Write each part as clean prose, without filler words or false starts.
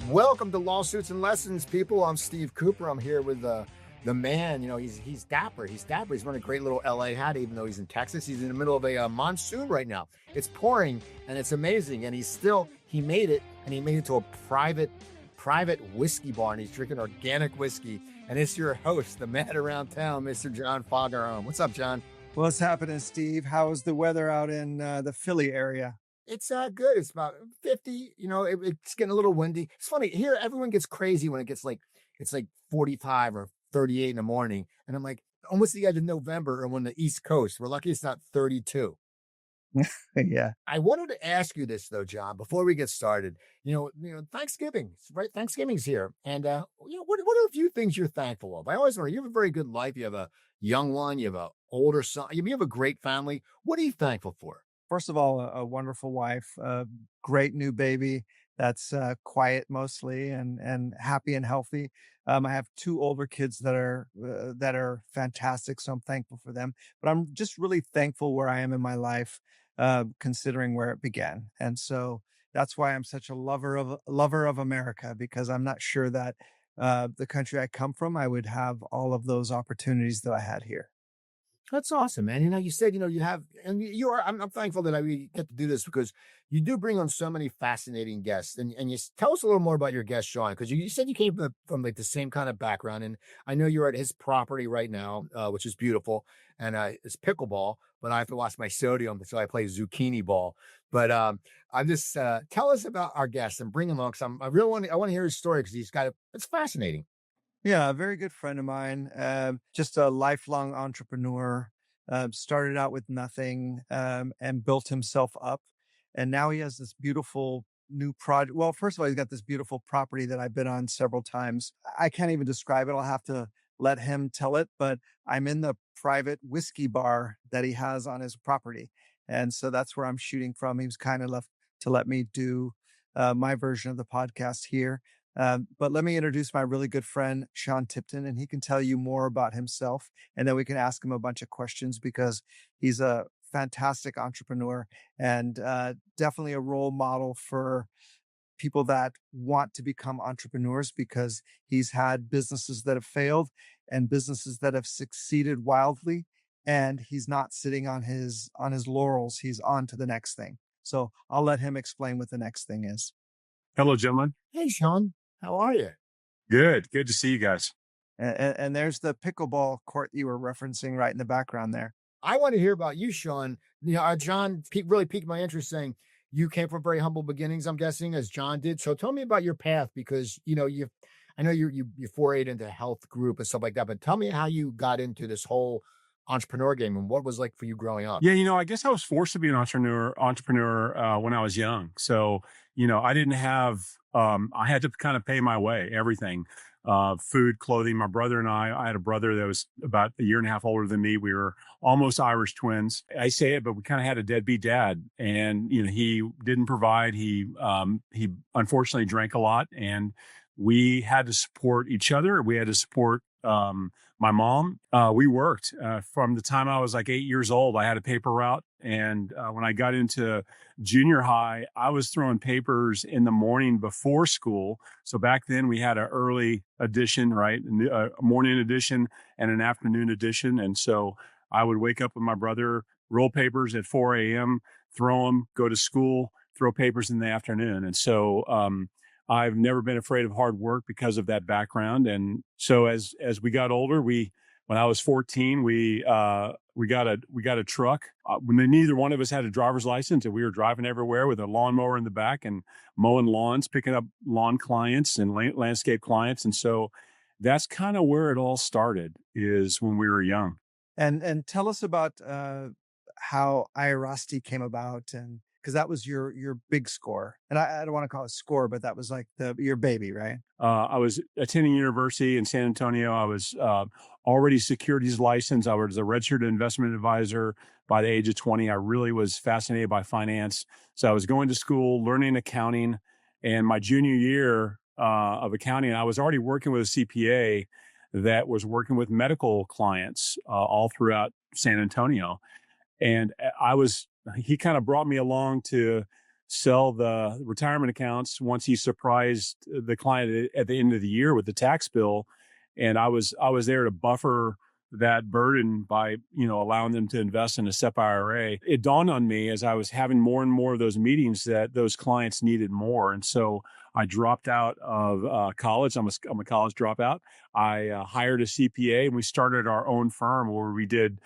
Welcome to Lawsuits and Lessons, people. I'm Steve Cooper. I'm here with the man. You know, he's dapper. He's dapper. He's wearing a great little LA hat, even though he's in Texas. He's in the middle of a monsoon right now. It's pouring and it's amazing. And he made it, and he made it to a private whiskey bar, and he's drinking organic whiskey. And it's your host, the man around town, Mr. John Fagerholm. What's up, John? What's happening, Steve? How's the weather out in the Philly area? It's good. It's about 50. You know, it's getting a little windy. It's funny here. Everyone gets crazy when it's like 45 or 38 in the morning, and I'm like, almost the end of November, or on the East Coast. We're lucky it's not 32. Yeah. I wanted to ask you this though, John, before we get started. Thanksgiving, right? Thanksgiving's here, and what are a few things you're thankful of? I always wonder. You have a very good life. You have a young one. You have a older son. You have a great family. What are you thankful for? First of all, a wonderful wife, a great new baby that's quiet mostly and happy and healthy. I have two older kids that are fantastic, so I'm thankful for them. But I'm just really thankful where I am in my life, considering where it began. And so that's why I'm such a lover of America, because I'm not sure that the country I come from, I would have all of those opportunities that I had here. That's awesome, man. You said, you have, and you are, I'm thankful that we get to do this, because you do bring on so many fascinating guests. And tell us a little more about your guest, Sean, because you said you came from like the same kind of background. And I know you're at his property right now, which is beautiful. And it's pickleball, but I have to watch my sodium. So I play zucchini ball. But I'm just, tell us about our guest and bring him on, because I want to hear his story, because it's fascinating. Yeah, a very good friend of mine, just a lifelong entrepreneur, started out with nothing, and built himself up. And now he has this beautiful new project. Well, first of all, he's got this beautiful property that I've been on several times. I can't even describe it. I'll have to let him tell it, but I'm in the private whiskey bar that he has on his property. And so that's where I'm shooting from. He was kind enough to let me do my version of the podcast here. But let me introduce my really good friend, Sean Tipton, and he can tell you more about himself. And then we can ask him a bunch of questions, because he's a fantastic entrepreneur and definitely a role model for people that want to become entrepreneurs, because he's had businesses that have failed and businesses that have succeeded wildly. And he's not sitting on his laurels. He's on to the next thing. So I'll let him explain what the next thing is. Hello, gentlemen. Hey, Sean, how are you? Good. Good to see you guys. And there's the pickleball court you were referencing right in the background there. I want to hear about you, Sean. John really piqued my interest, saying you came from very humble beginnings, I'm guessing, as John did. So tell me about your path, because I know you forayed into health group and stuff like that. But tell me how you got into this whole entrepreneur game, and what it was like for you growing up. Yeah, I guess I was forced to be an entrepreneur when I was young. So, I didn't have, I had to kind of pay my way, everything, food, clothing. My brother and I had a brother that was about a year and a half older than me. We were almost Irish twins. I say it, but we kind of had a deadbeat dad, and, he didn't provide. He unfortunately drank a lot, and we had to support each other. We had to support, my mom. We worked from the time I was like 8 years old. I had a paper route. And when I got into junior high, I was throwing papers in the morning before school. So back then we had an early edition, right? A morning edition and an afternoon edition. And so I would wake up with my brother, roll papers at 4 a.m., throw them, go to school, throw papers in the afternoon. And so, I've never been afraid of hard work because of that background. And so as we got older, when I was 14, we got a truck. When neither one of us had a driver's license, and we were driving everywhere with a lawnmower in the back and mowing lawns, picking up lawn clients and landscape clients. And so that's kind of where it all started, is when we were young. And tell us about how Airrosti came about, and because that was your big score. And I don't want to call it score, but that was like your baby, right? I was attending university in San Antonio. I was already securities licensed. I was a registered investment advisor by the age of 20. I really was fascinated by finance. So I was going to school, learning accounting. And my junior year of accounting, I was already working with a CPA that was working with medical clients all throughout San Antonio. And he kind of brought me along to sell the retirement accounts once he surprised the client at the end of the year with the tax bill. And I was there to buffer that burden by, allowing them to invest in a SEP IRA. It dawned on me as I was having more and more of those meetings that those clients needed more. And so I dropped out of college. I'm a college dropout. I hired a CPA, and we started our own firm where we did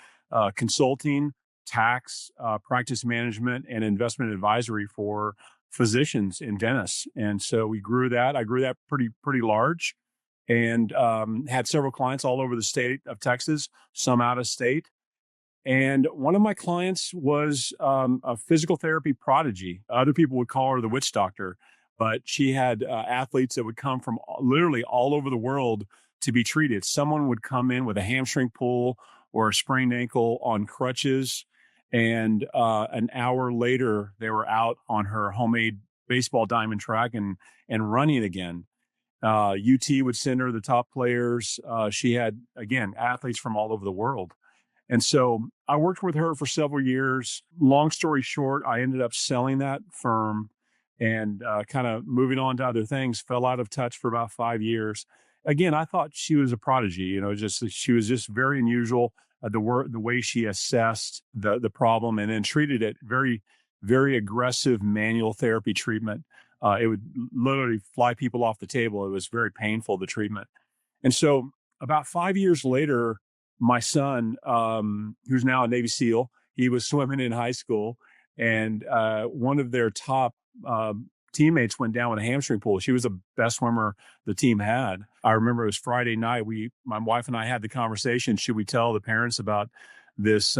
consulting, tax, practice management, and investment advisory for physicians and dentists. And so we grew that. I grew that pretty large, and had several clients all over the state of Texas, some out of state. And one of my clients was a physical therapy prodigy. Other people would call her the witch doctor, but she had athletes that would come from literally all over the world to be treated. Someone would come in with a hamstring pull or a sprained ankle on crutches, and an hour later, they were out on her homemade baseball diamond track and running again. UT would send her the top players. She had, again, athletes from all over the world. And so I worked with her for several years. Long story short, I ended up selling that firm and kind of moving on to other things, fell out of touch for about 5 years. Again, I thought she was a prodigy, she was just very unusual. The way she assessed the problem and then treated it, very, very aggressive manual therapy treatment. It would literally fly people off the table. It was very painful, the treatment. And so about 5 years later, my son, who's now a Navy SEAL, he was swimming in high school, and one of their top teammates went down with a hamstring pull. She was the best swimmer the team had. I remember it was Friday night. My wife and I had the conversation. Should we tell the parents about this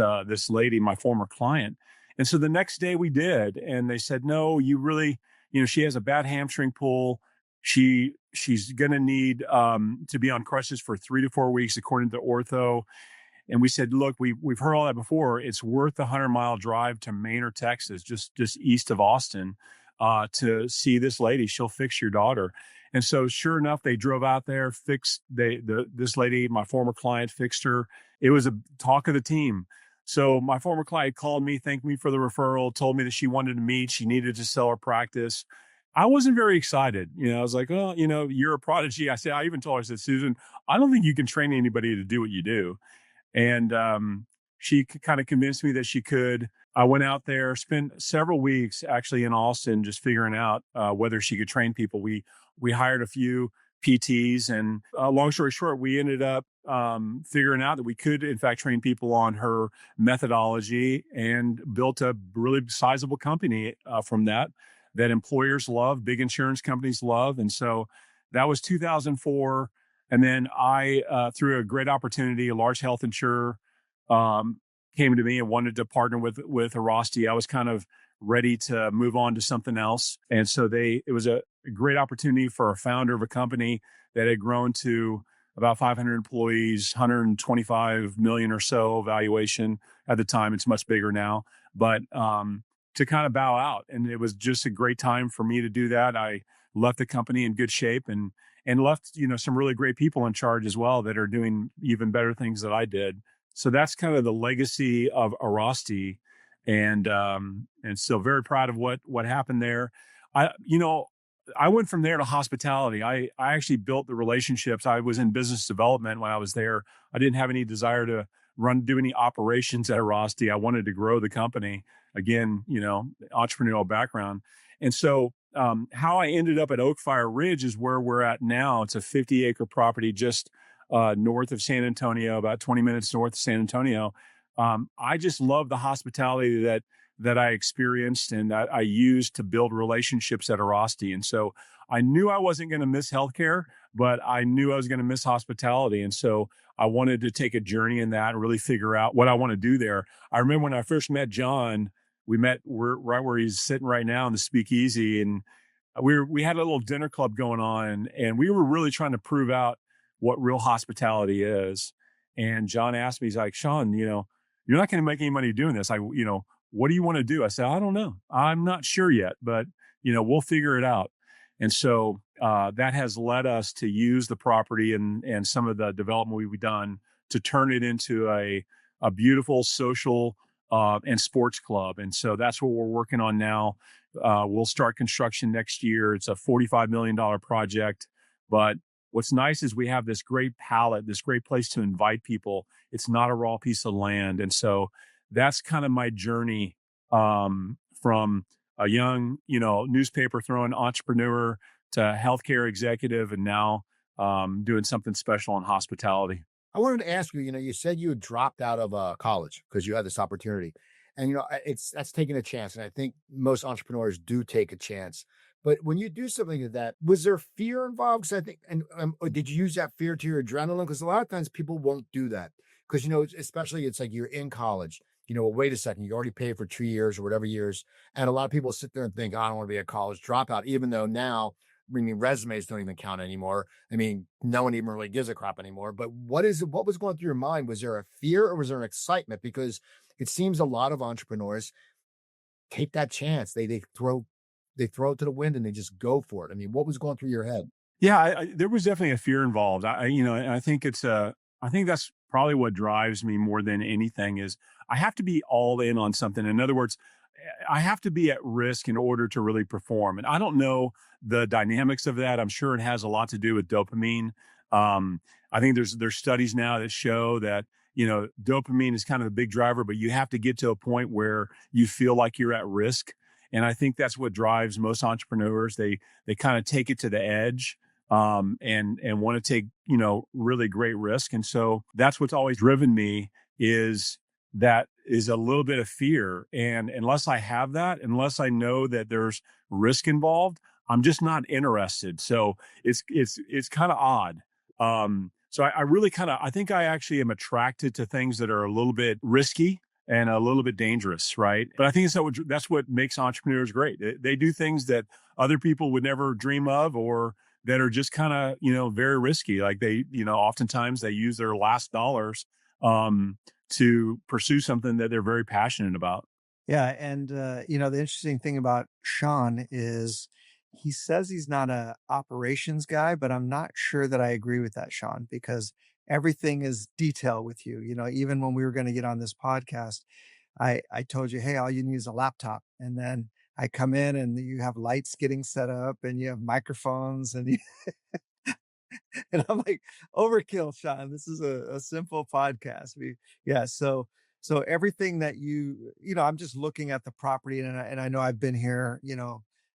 lady, my former client? And so the next day we did, and they said, no, you really, she has a bad hamstring pull. She's going to need to be on crutches for 3 to 4 weeks, according to ortho. And we said, look, we've heard all that before. It's worth the 100-mile drive to Manor, Texas, just east of Austin, to see this lady. She'll fix your daughter. And so sure enough, they drove out there, this lady, my former client, fixed her. It was a talk of the team. So my former client called me, thanked me for the referral, told me that she wanted to meet. She needed to sell her practice. I wasn't very excited. I was like, oh, you're a prodigy. I even told her, I said, Susan, I don't think you can train anybody to do what you do. And she kind of convinced me that she could. I went out there, spent several weeks actually in Austin, just figuring out whether she could train people. We hired a few PTs, and long story short, we ended up figuring out that we could, in fact, train people on her methodology, and built a really sizable company from that employers love, big insurance companies love. And so that was 2004. And then I, through a great opportunity, a large health insurer came to me and wanted to partner with Airrosti. I was kind of ready to move on to something else. And so it was a great opportunity for a founder of a company that had grown to about 500 employees, 125 million or so valuation at the time. It's much bigger now, but to kind of bow out. And it was just a great time for me to do that. I left the company in good shape and left, some really great people in charge as well that are doing even better things that I did. So that's kind of the legacy of Airrosti. And so very proud of what happened there. I went from there to hospitality. I actually built the relationships. I was in business development when I was there. I didn't have any desire to do any operations at Airrosti. I wanted to grow the company. Again, entrepreneurial background. And so how I ended up at Oakfire Ridge is where we're at now. It's a 50-acre property just north of San Antonio, about 20 minutes north of San Antonio. I just love the hospitality that I experienced and that I used to build relationships at Airrosti. And so I knew I wasn't going to miss healthcare, but I knew I was going to miss hospitality. And so I wanted to take a journey in that and really figure out what I want to do there. I remember when I first met John, we're right where he's sitting right now in the speakeasy. And we had a little dinner club going on, and we were really trying to prove out what real hospitality is. And John asked me, he's like, Sean, you're not going to make any money doing this. What do you want to do? I said, I don't know. I'm not sure yet, but we'll figure it out. And so that has led us to use the property and some of the development we've done to turn it into a beautiful social and sports club. And so that's what we're working on now. We'll start construction next year. It's a $45 million project. But what's nice is we have this great palette, this great place to invite people. It's not a raw piece of land. And so that's kind of my journey from a young, newspaper throwing entrepreneur to healthcare executive, and now doing something special in hospitality. I wanted to ask you, you said you had dropped out of college because you had this opportunity. And, that's taking a chance. And I think most entrepreneurs do take a chance. But when you do something like that, was there fear involved? Because I think, or did you use that fear to your adrenaline? Because a lot of times people won't do that. Because, especially it's like you're in college. Well, wait a second, you already paid for 2 years or whatever years. And a lot of people sit there and think, I don't want to be a college dropout, even though now, resumes don't even count anymore. No one even really gives a crap anymore. But what was going through your mind? Was there a fear or was there an excitement? Because it seems a lot of entrepreneurs take that chance. They throw it to the wind and they just go for it. What was going through your head? Yeah, there was definitely a fear involved. And I think I think that's probably what drives me more than anything is I have to be all in on something. In other words, I have to be at risk in order to really perform. And I don't know the dynamics of that. I'm sure it has a lot to do with dopamine. I think there's studies now that show that, dopamine is kind of a big driver, but you have to get to a point where you feel like you're at risk. And I think that's what drives most entrepreneurs. They kind of take it to the edge, and want to take, really great risk. And so that's what's always driven me is a little bit of fear. And unless I have that, unless I know that there's risk involved, I'm just not interested. So it's kind of odd. So I really I think I actually am attracted to things that are a little bit risky and a little bit dangerous, right? But I think that's what makes entrepreneurs great. They do things that other people would never dream of, or that are just kind of, very risky. Like they, oftentimes they use their last dollars to pursue something that they're very passionate about. Yeah. And, the interesting thing about Sean is he says he's not a operations guy, but I'm not sure that I agree with that, Sean, because everything is detail with you. Even when we were going to get on this podcast, I told you, hey, all you need is a laptop. And then I come in and you have lights getting set up and you have microphones and and I'm like, overkill, Sean. This is a simple podcast. So everything that I'm just looking at the property and I know I've been here,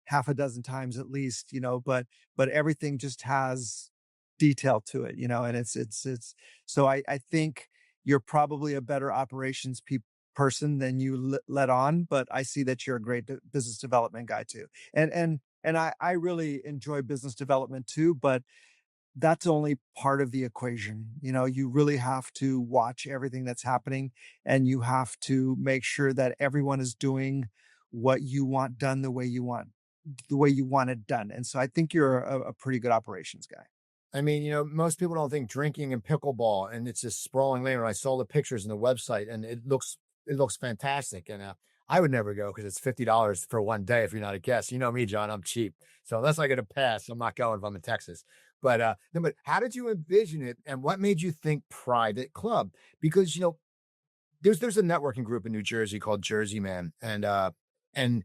half a dozen times at least, but everything just has detail to it, and it's so I think you're probably a better operations person than you let on, but I see that you're a great business development guy too. And I really enjoy business development too, but that's only part of the equation. You really have to watch everything that's happening and you have to make sure that everyone is doing what you want done the way you want it done. And so I think you're a pretty good operations guy. Most people don't think drinking and pickleball, and it's this sprawling lane. I saw the pictures on the website, and it looks fantastic. And I would never go because it's $50 for one day if you're not a guest. You know me, John, I'm cheap. So unless I get a pass, I'm not going if I'm in Texas. But no, but how did you envision it, and what made you think private club? Because there's a networking group in New Jersey called Jersey Man, and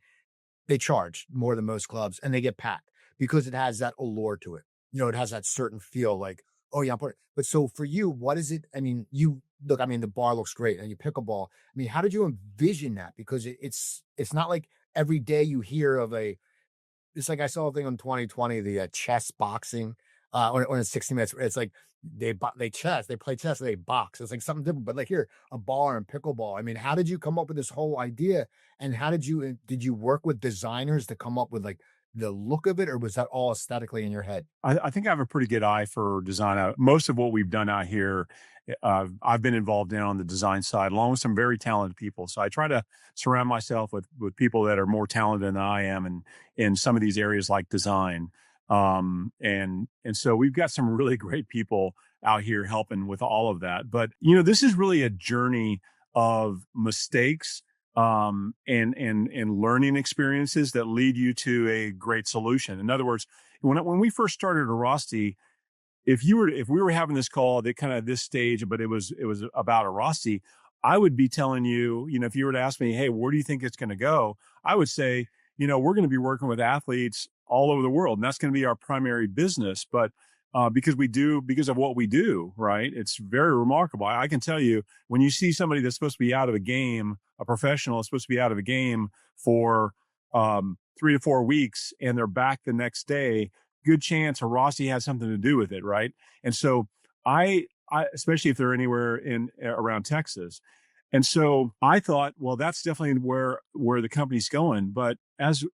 they charge more than most clubs, and they get packed because it has that allure to it. It has that certain feel like, oh yeah, I'm part. But so for you, what is it? The bar looks great and you pickleball. How did you envision that? Because it's not like every day you hear of it's like I saw a thing on 2020, the chess boxing, or in 60 minutes. It's like they play chess, they box. It's like something different, but like here, a bar and pickleball. How did you come up with this whole idea? And how did you work with designers to come up with like the look of it, or was that all aesthetically in your head? I think I have a pretty good eye for design. Most of what we've done out here, I've been involved in on the design side, along with some very talented people. So I try to surround myself with people that are more talented than I am, and in some of these areas like design. And so we've got some really great people out here helping with all of that. But this is really a journey of mistakes, and learning experiences that lead you to a great solution. In other words, when we first started Airrosti, if we were having this call at kind of this stage, but it was about Airrosti, I would be telling you, if you were to ask me, hey, where do you think it's going to go? I would say, we're going to be working with athletes all over the world, and that's going to be our primary business. But because of what we do, right? It's very remarkable. I can tell you, when you see somebody that's supposed to be out of a game, a professional is supposed to be out of a game for 3 to 4 weeks, and they're back the next day, good chance Airrosti has something to do with it, right? And so I especially if they're anywhere in around Texas. And so I thought, well, that's definitely where the company's going. But as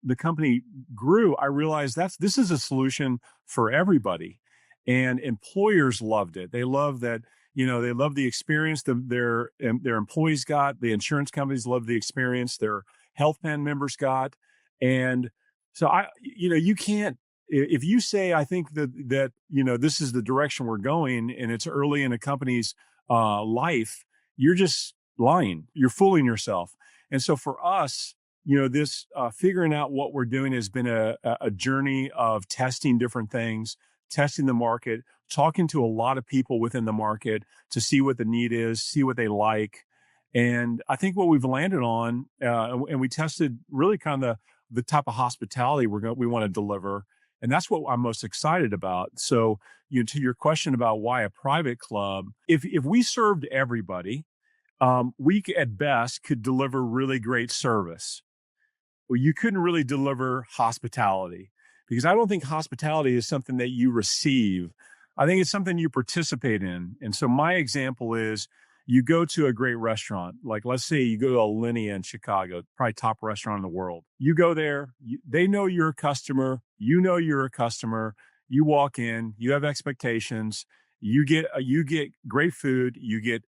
the company grew, I realized this is a solution for everybody, and employers loved it. They love that, they love the experience their employees got. The insurance companies love the experience their health plan members got, and so you can't. If you say, I think that this is the direction we're going, and it's early in a company's life, you're just lying. You're fooling yourself. And so for us, this figuring out what we're doing has been a journey of testing different things, testing the market, talking to a lot of people within the market to see what the need is, see what they like. And I think what we've landed on, and we tested really kind of the type of hospitality we want to deliver. And that's what I'm most excited about. So, to your question about why a private club, if we served everybody, we at best could deliver really great service. Well, you couldn't really deliver hospitality, because I don't think hospitality is something that you receive. I think it's something you participate in. And so my example is, you go to a great restaurant, like let's say you go to Alinea in Chicago, probably top restaurant in the world. You go there, they know you're a customer, you're a customer. You walk in, you have expectations, you get great food, you get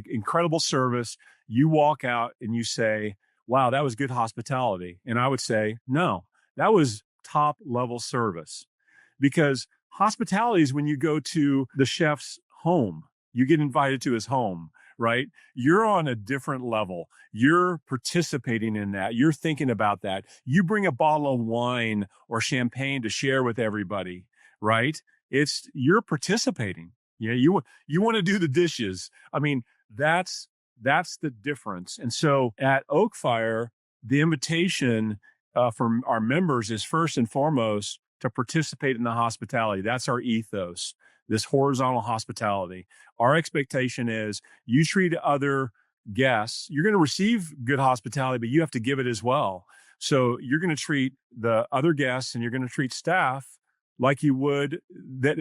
incredible service. You walk out and you say, "Wow, that was good hospitality." And I would say, "No, that was top level service," because hospitality is when you go to the chef's home, you get invited to his home. Right? You're on a different level. You're participating in that. You're thinking about that. You bring a bottle of wine or champagne to share with everybody, right? You're participating. Yeah, you want to do the dishes. I mean, that's the difference. And so at Oakfire, the invitation from our members is first and foremost to participate in the hospitality. That's our ethos, this horizontal hospitality. Our expectation is you treat other guests, you're going to receive good hospitality, but you have to give it as well. So you're going to treat the other guests and you're going to treat staff like you would,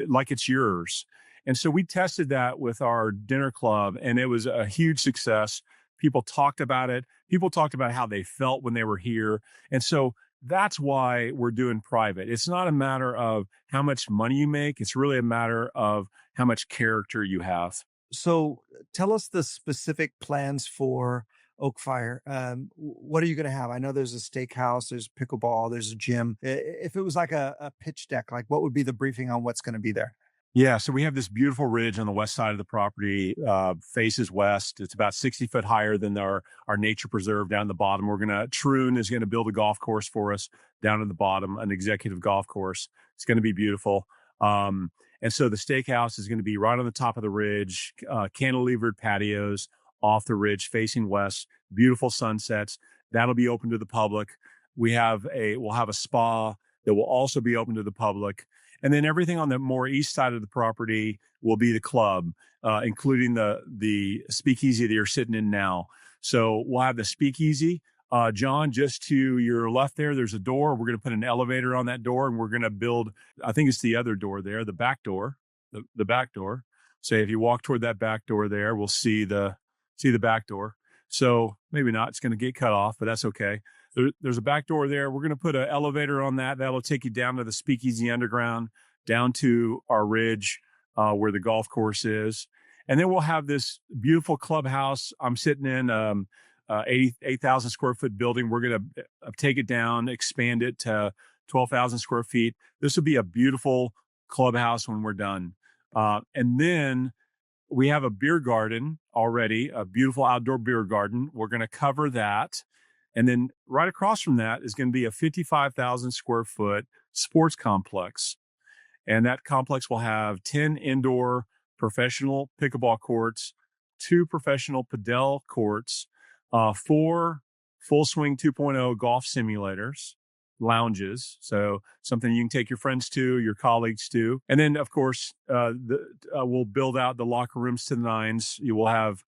like it's yours. And so we tested that with our dinner club, and it was a huge success. People talked about it. People talked about how they felt when they were here. And so that's why we're doing private. It's not a matter of how much money you make. It's really a matter of how much character you have. So tell us the specific plans for Oakfire. What are you going to have? I know there's a steakhouse, there's pickleball, there's a gym. If it was like a pitch deck, like what would be the briefing on what's going to be there? Yeah, so we have this beautiful ridge on the west side of the property, faces west. It's about 60 foot higher than our nature preserve down the bottom. Troon is going to build a golf course for us down at the bottom, an executive golf course. It's going to be beautiful. And so the steakhouse is going to be right on the top of the ridge, cantilevered patios off the ridge facing west, beautiful sunsets. That'll be open to the public. We'll have a spa that will also be open to the public. And then everything on the more east side of the property will be the club, including the speakeasy that you're sitting in now. So we'll have the speakeasy. John, just to your left there, there's a door. We're going to put an elevator on that door, and we're going to build, I think it's the other door there, the back door, the back door. So if you walk toward that back door there, we'll see the back door. So maybe not, it's going to get cut off, but that's okay. There's a back door there. We're going to put an elevator on that. That'll take you down to the speakeasy underground, down to our ridge where the golf course is. And then we'll have this beautiful clubhouse. I'm sitting in 8,000 square foot building. We're going to take it down, expand it to 12,000 square feet. This will be a beautiful clubhouse when we're done. And then we have a beer garden already, a beautiful outdoor beer garden. We're going to cover that. And then right across from that is going to be a 55,000 square foot sports complex. And that complex will have 10 indoor professional pickleball courts, 2 professional padel courts, 4 full swing 2.0 golf simulators, lounges. So something you can take your friends to, your colleagues to. And then, of course, we'll build out the locker rooms to the nines. You will have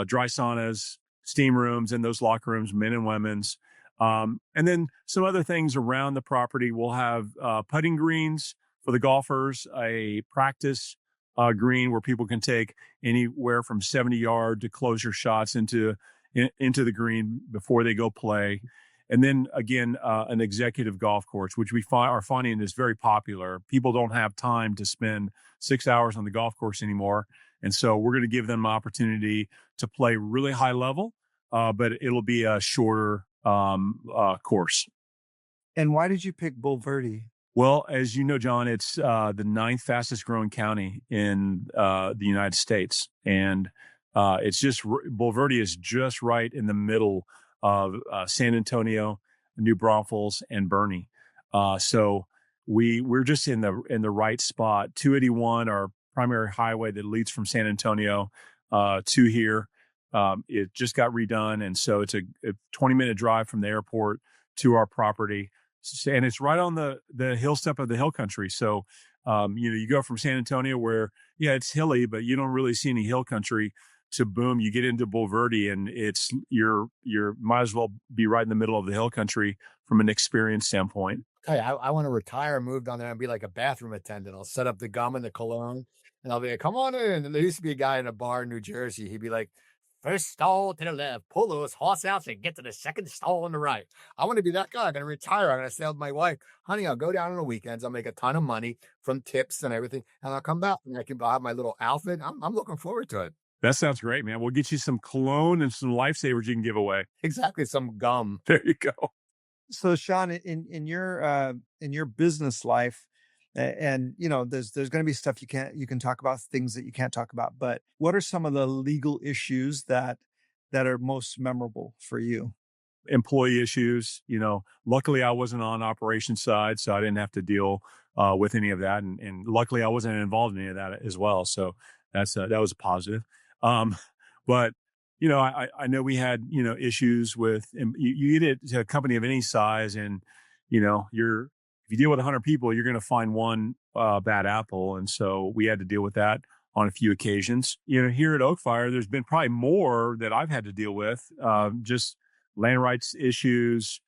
dry saunas, steam rooms in those locker rooms, men and women's. And then some other things around the property. We'll have putting greens for the golfers, a practice green where people can take anywhere from 70-yard to closure shots into the green before they go play. And then again, an executive golf course, which we are finding is very popular. People don't have time to spend 6 hours on the golf course anymore. And so we're going to give them an opportunity to play really high level, but it'll be a shorter course. And why did you pick Bulverde? Well, as you know, John, it's the 9th fastest growing county in the United States. And Bulverde is just right in the middle of San Antonio, New Braunfels, and Bernie. So we're just in the right spot. 281, our primary highway that leads from San Antonio to here. It just got redone. And so it's a 20-minute drive from the airport to our property. And it's right on the hill step of the hill country. So, you go from San Antonio where, yeah, it's hilly, but you don't really see any hill country, to boom, you get into Bulverde and you're might as well be right in the middle of the hill country from an experience standpoint. Hey, I want to retire, move down there and be like a bathroom attendant. I'll set up the gum and the cologne and I'll be like, come on in. And there used to be a guy in a bar in New Jersey. He'd be like, first stall to the left, pull those horse outs and get to the second stall on the right. I want to be that guy. I'm going to retire. I'm going to say with my wife, honey, I'll go down on the weekends. I'll make a ton of money from tips and everything. And I'll come back and I'll have my little outfit. I'm looking forward to it. That sounds great, man. We'll get you some cologne and some lifesavers you can give away. Exactly. Some gum. There you go. So Sean, in your business life, and there's going to be stuff you can talk about, things that you can't talk about, but what are some of the legal issues that are most memorable for you? Employee issues, luckily I wasn't on operations side, so I didn't have to deal with any of that. And luckily I wasn't involved in any of that as well. So that was a positive. But I know we had, issues with, you get it to a company of any size and, if you deal with 100 people, you're going to find one bad apple. And so we had to deal with that on a few occasions. Here at Oakfire, there's been probably more that I've had to deal with, just land rights issues,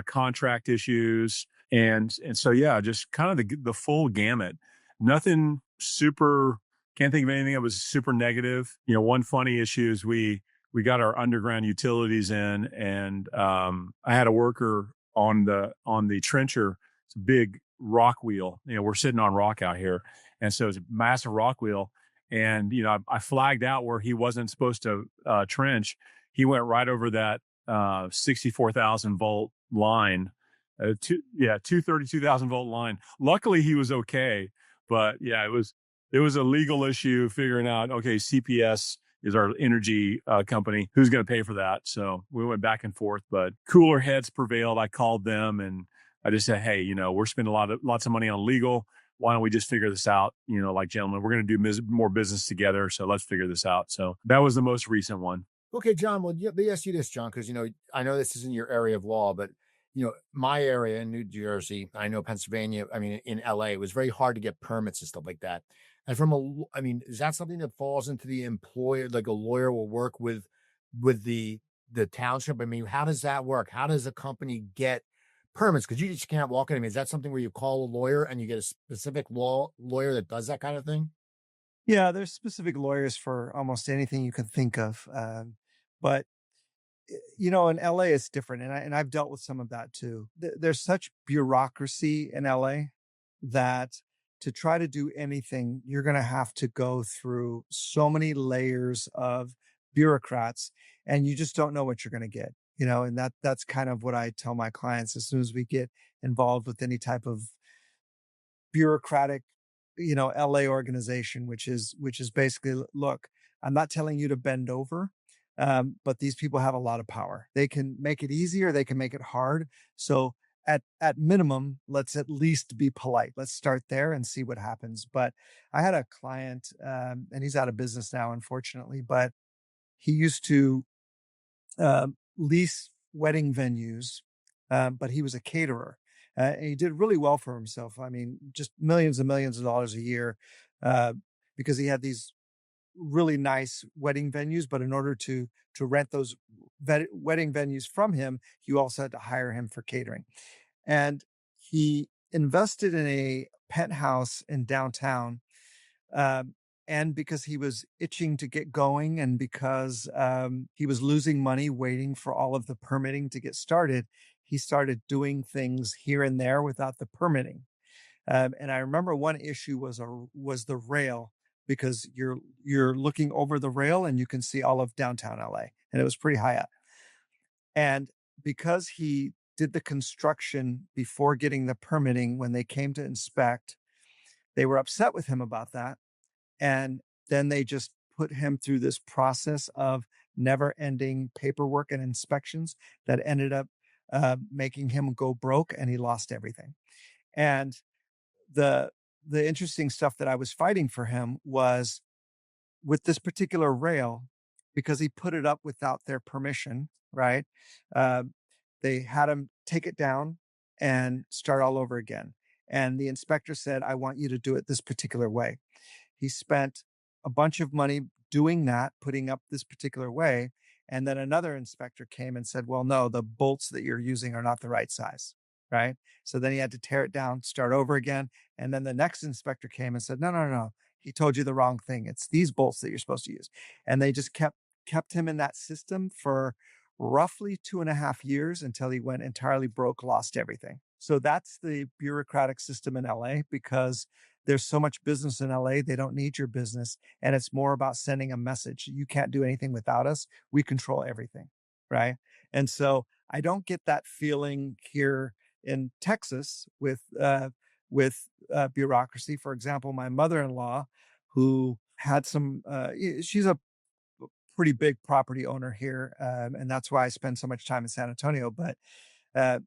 contract issues. And so, yeah, just kind of the full gamut. Nothing super, can't think of anything that was super negative. One funny issue is we got our underground utilities in and I had a worker on the trencher. It's a big rock wheel. We're sitting on rock out here. And so it's a massive rock wheel. And, I flagged out where he wasn't supposed to trench. He went right over that 64,000 volt line, 232,000 volt line. Luckily he was okay. But yeah, it was a legal issue figuring out, okay, CPS is our energy company. Who's going to pay for that? So we went back and forth, but cooler heads prevailed. I called them and I just said, hey, we're spending lots of money on legal. Why don't we just figure this out? Like, gentlemen, we're going to do more business together. So let's figure this out. So that was the most recent one. Okay, John. Well, let me ask you this, John, because, I know this isn't your area of law, but, my area in New Jersey, I know Pennsylvania, in LA, it was very hard to get permits and stuff like that. And is that something that falls into the employer, like a lawyer will work with the township? How does that work? How does a company get permits? Because you just can't walk in. Is that something where you call a lawyer and you get a specific lawyer that does that kind of thing? Yeah, there's specific lawyers for almost anything you can think of. But in LA, it's different. And I've dealt with some of that too. There's such bureaucracy in LA that to try to do anything, you're going to have to go through so many layers of bureaucrats and you just don't know what you're going to get, and that's kind of what I tell my clients as soon as we get involved with any type of bureaucratic, LA organization, which is basically, look, I'm not telling you to bend over. But these people have a lot of power. They can make it easy or they can make it hard. So at minimum, let's at least be polite. Let's start there and see what happens. But I had a client, and he's out of business now, unfortunately, but he used to lease wedding venues, but he was a caterer. And he did really well for himself. I mean, just millions and millions of dollars a year, uh, because he had these really nice wedding venues. But in order to rent those wedding venues from him, you also had to hire him for catering. And he invested in a penthouse in downtown, um, and because he was itching to get going, and because he was losing money waiting for all of the permitting to get started, he started doing things here and there without the permitting. And I remember one issue was the rail, because you're looking over the rail and you can see all of downtown LA, and it was pretty high up. And because he did the construction before getting the permitting, when they came to inspect, they were upset with him about that. And then they just put him through this process of never ending paperwork and inspections that ended up making him go broke, and he lost everything. And the interesting stuff that I was fighting for him was with this particular rail, because he put it up without their permission, right? Uh, they had him take it down and start all over again. And the inspector said, I want you to do it this particular way. He spent a bunch of money doing that, putting up this particular way. And then another inspector came and said, well, no, the bolts that you're using are not the right size, right? So then he had to tear it down, start over again. And then the next inspector came and said, no, no, no, he told you the wrong thing. It's these bolts that you're supposed to use. And they just kept him in that system for roughly 2.5 years until he went entirely broke, lost everything. So that's the bureaucratic system in LA, because there's so much business in LA, they don't need your business. And it's more about sending a message. You can't do anything without us. We control everything, right? And so I don't get that feeling here in Texas with bureaucracy. For example, my mother-in-law, who had she's a pretty big property owner here, and that's why I spend so much time in San Antonio. But uh,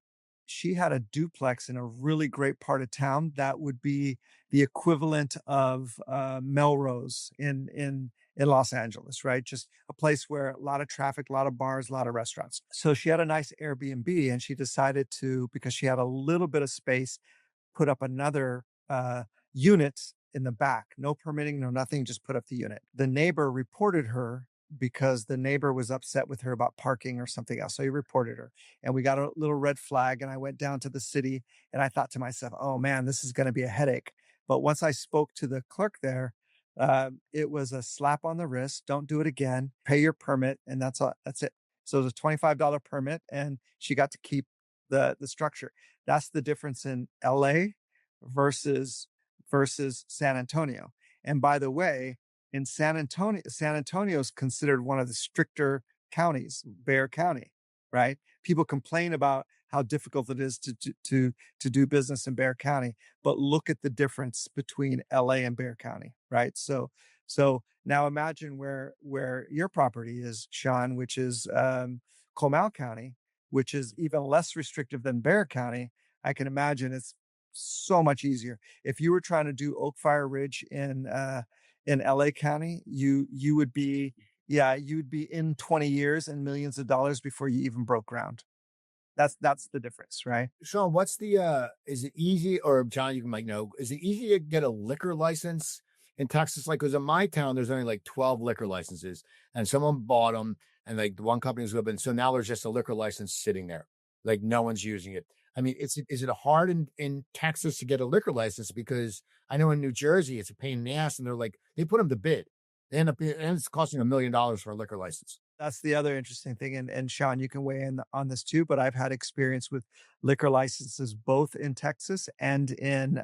she had a duplex in a really great part of town that would be the equivalent of Melrose in Los Angeles, right? Just a place where a lot of traffic, a lot of bars, a lot of restaurants. So she had a nice Airbnb, and she decided to, because she had a little bit of space, put up another unit in the back. No permitting, no nothing, just put up the unit. The neighbor reported her because the neighbor was upset with her about parking or something else. So he reported her, and we got a little red flag. And I went down to the city, and I thought to myself, oh man, this is going to be a headache. But once I spoke to the clerk there, it was a slap on the wrist. Don't do it again. Pay your permit, and that's all. That's it. So it was a $25 permit, and she got to keep the structure. That's the difference in LA versus San Antonio. And by the way, in San Antonio is considered one of the stricter counties, Bexar County, right? People complain about how difficult it is to do business in Bexar County, but look at the difference between LA and Bexar County, right? So now imagine where your property is, Sean, which is Comal County, which is even less restrictive than Bexar County. I can imagine it's so much easier. If you were trying to do Oak Fire Ridge in LA County, you would be in 20 years and millions of dollars before you even broke ground. That's the difference, right? Sean, what's the is it easy, or John, you might know, is it easy to get a liquor license in Texas? Like, because in my town, there's only like 12 liquor licenses, and someone bought them, and like the one company was open. So now there's just a liquor license sitting there. Like no one's using it. I mean, is it hard in Texas to get a liquor license? Because I know in New Jersey, it's a pain in the ass, and they're like, they put them to bid. They end up, and it's costing $1 million for a liquor license. That's the other interesting thing. And Sean, you can weigh in on this too, but I've had experience with liquor licenses both in Texas and in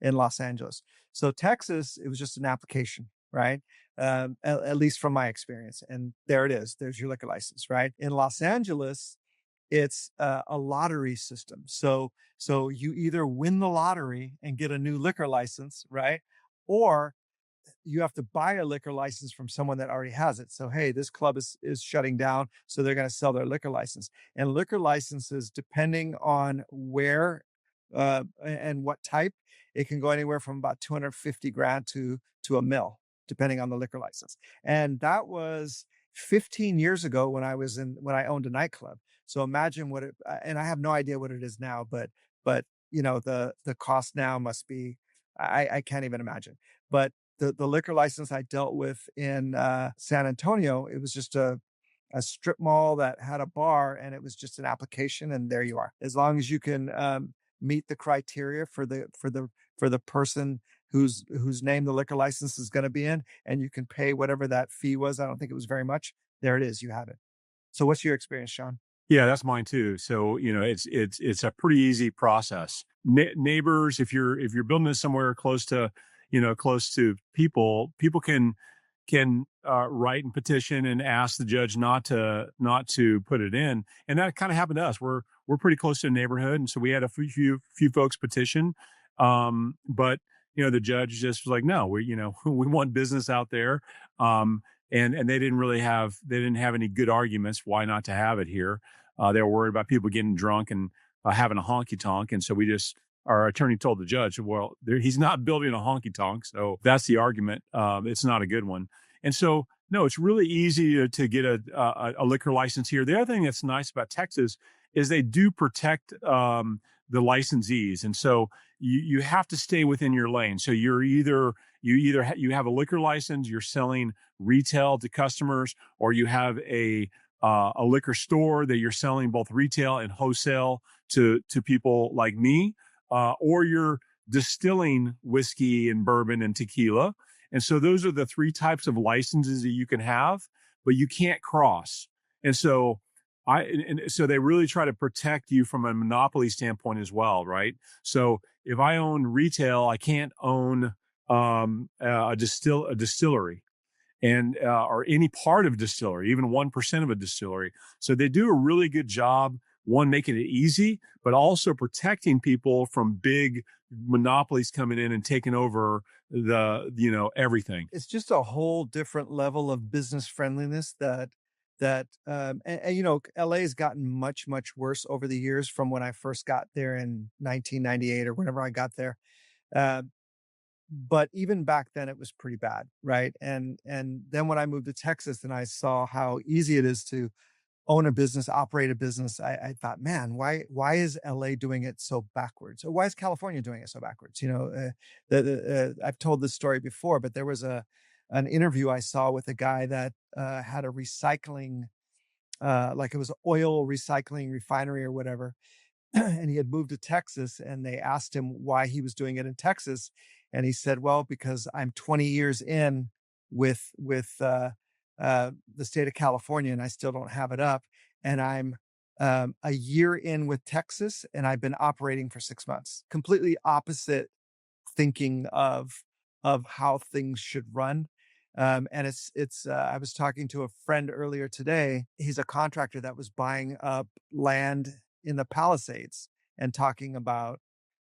Los Angeles. So Texas, it was just an application, right? At least from my experience. And there it is. There's your liquor license, right? In Los Angeles, it's a lottery system. So you either win the lottery and get a new liquor license, right? Or you have to buy a liquor license from someone that already has it. So, hey, this club is shutting down, so they're going to sell their liquor license. And liquor licenses, depending on where and what type, it can go anywhere from about 250 grand to $1 million, depending on the liquor license. And that was 15 years ago when I owned a nightclub. So imagine and I have no idea what it is now, but the cost now must be, I can't even imagine. But the liquor license I dealt with in San Antonio, it was just a strip mall that had a bar, and it was just an application, and there you are. As long as you can meet the criteria for the person whose name the liquor license is going to be in, and you can pay whatever that fee was. I don't think it was very much. There it is. You have it. So what's your experience, Sean? Yeah, that's mine too. So, it's a pretty easy process. Neighbors, if you're building this somewhere close to, close to people can write and petition and ask the judge not to put it in. And that kind of happened to us. We're pretty close to a neighborhood, and so we had a few folks petition. But the judge just was like, no, we want business out there. And they didn't have any good arguments why not to have it here. They were worried about people getting drunk and having a honky tonk. And so our attorney told the judge, well, he's not building a honky tonk. So that's the argument. It's not a good one. And so, no, it's really easy to get a liquor license here. The other thing that's nice about Texas is they do protect the licensees. And so you have to stay within your lane. So you have a liquor license, you're selling retail to customers, or you have a liquor store that you're selling both retail and wholesale to people like me, or you're distilling whiskey and bourbon and tequila. And so those are the three types of licenses that you can have, but you can't cross. And so so they really try to protect you from a monopoly standpoint as well, right? So if I own retail, I can't own a distillery and or any part of a distillery, even 1% of a distillery. So they do a really good job, one, making it easy, but also protecting people from big monopolies coming in and taking over everything. It's just a whole different level of business friendliness LA's gotten much, much worse over the years from when I first got there in 1998 or whenever I got there. But even back then it was pretty bad. Right. And then when I moved to Texas and I saw how easy it is to own a business, operate a business, I thought, man, why is LA doing it so backwards? Or why is California doing it so backwards? I've told this story before, but there was an interview I saw with a guy that had a recycling, like it was oil recycling refinery or whatever. And he had moved to Texas, and they asked him why he was doing it in Texas. And he said, well, because I'm 20 years in with the state of California, and I still don't have it up. And I'm a year in with Texas, and I've been operating for 6 months. Completely opposite thinking of how things should run. And I was talking to a friend earlier today. He's a contractor that was buying up land in the Palisades and talking about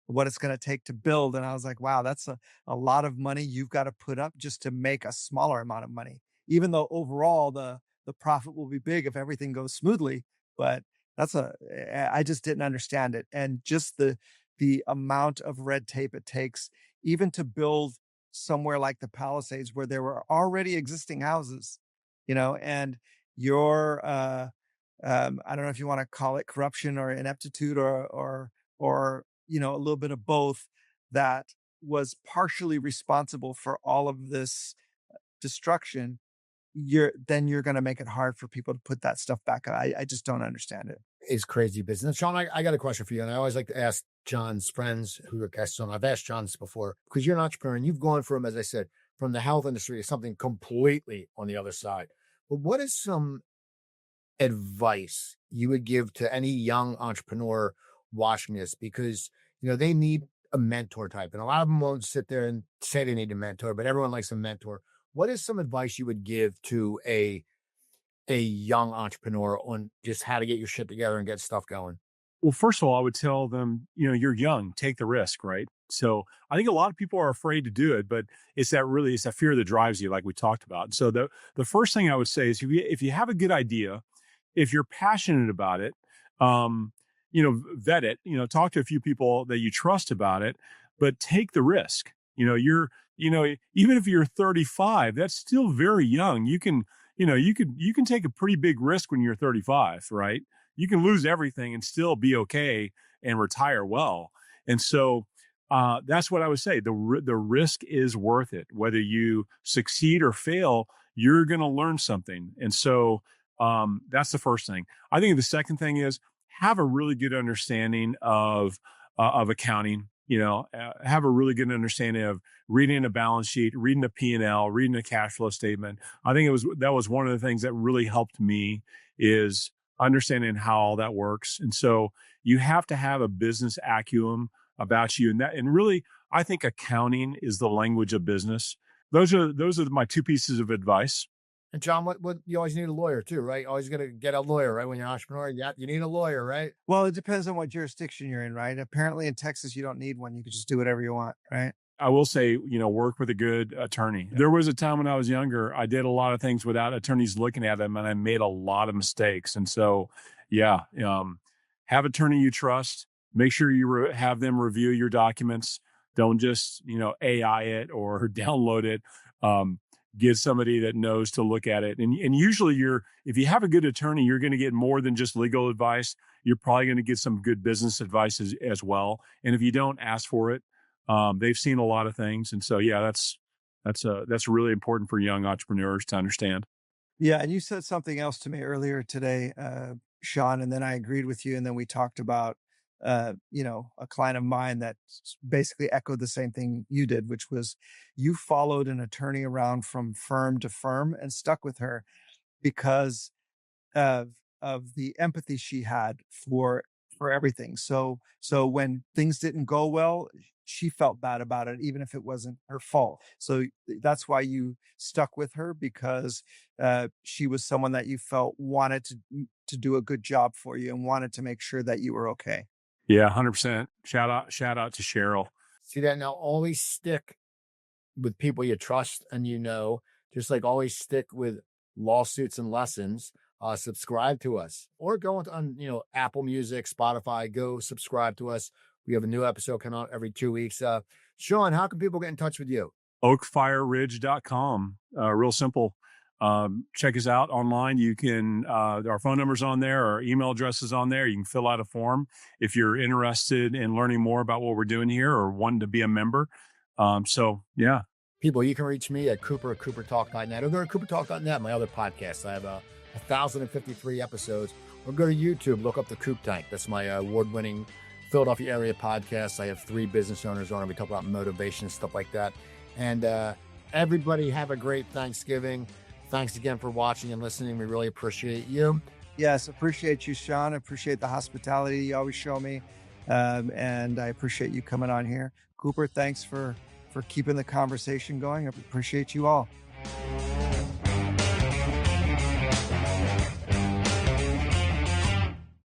what it's going to take to build. And I was like, wow, that's a lot of money you've got to put up just to make a smaller amount of money, even though overall the profit will be big if everything goes smoothly. But I just didn't understand it. And just the amount of red tape it takes even to build somewhere like the Palisades where there were already existing houses, and your, I don't know if you want to call it corruption or ineptitude or a little bit of both, that was partially responsible for all of this destruction. You're going to make it hard for people to put that stuff back. I just don't understand it. It's crazy business. Sean, I got a question for you. And I always like to ask John's friends who are guests on. I've asked John this before, because you're an entrepreneur and you've gone from, as I said, from the health industry to something completely on the other side. But what is some advice you would give to any young entrepreneur watching this? Because, they need a mentor type, and a lot of them won't sit there and say they need a mentor, but everyone likes a mentor. What is some advice you would give to a young entrepreneur on just how to get your shit together and get stuff going? Well, first of all, I would tell them, you're young, take the risk, right? So I think a lot of people are afraid to do it, but it's that fear that drives you, like we talked about. And so the first thing I would say is if you have a good idea, if you're passionate about it, vet it, talk to a few people that you trust about it, but take the risk. Even if you're 35, that's still very young. You can you can take a pretty big risk when you're 35, right? You can lose everything and still be okay and retire well. And so that's what I would say. The risk is worth it. Whether you succeed or fail, you're going to learn something. And so that's the first thing. I think the second thing is have a really good understanding of accounting. Have a really good understanding of reading a balance sheet, reading a P&L, reading a cash flow statement. I think that was one of the things that really helped me is understanding how all that works. And so you have to have a business acumen about you. And really, I think accounting is the language of business. Those are my two pieces of advice. And John, what you always need a lawyer too, right? Always got to get a lawyer, right? When you're an entrepreneur, you need a lawyer, right? Well, it depends on what jurisdiction you're in, right? Apparently in Texas, you don't need one. You can just do whatever you want, right? I will say, work with a good attorney. There was a time when I was younger, I did a lot of things without attorneys looking at them, and I made a lot of mistakes. And so, have an attorney you trust. Make sure you have them review your documents. Don't just, AI it or download it. Get somebody that knows to look at it. And usually if you have a good attorney, you're going to get more than just legal advice. You're probably going to get some good business advice as well. And if you don't, ask for it. They've seen a lot of things. And so, that's really important for young entrepreneurs to understand. Yeah. And you said something else to me earlier today, Sean, and then I agreed with you. And then we talked about, a client of mine that basically echoed the same thing you did, which was you followed an attorney around from firm to firm and stuck with her because of the empathy she had for everything. So when things didn't go well, she felt bad about it, even if it wasn't her fault. So that's why you stuck with her, because she was someone that you felt wanted to do a good job for you and wanted to make sure that you were okay. Yeah, 100%. Shout out to Cheryl. See that? Now always stick with people you trust and just like always stick with lawsuits and lessons. Subscribe to us or go on Apple Music, Spotify, go subscribe to us. We have a new episode coming out every 2 weeks. Sean, how can people get in touch with you? oakfireridge.com. Real simple. Check us out online. You can, our phone number's on there, our email address is on there. You can fill out a form if you're interested in learning more about what we're doing here or wanting to be a member. People, you can reach me at coopertalk.net or go to coopertalk.net, my other podcast. I have 1,053 episodes. Or go to YouTube, look up the Coop Tank. That's my award-winning Philadelphia area podcast. I have 3 business owners on it. We talk about motivation and stuff like that. And everybody have a great Thanksgiving. Thanks again for watching and listening. We really appreciate you. Yes, appreciate you, Sean. Appreciate the hospitality you always show me. And I appreciate you coming on here. Cooper, thanks for keeping the conversation going. I appreciate you all.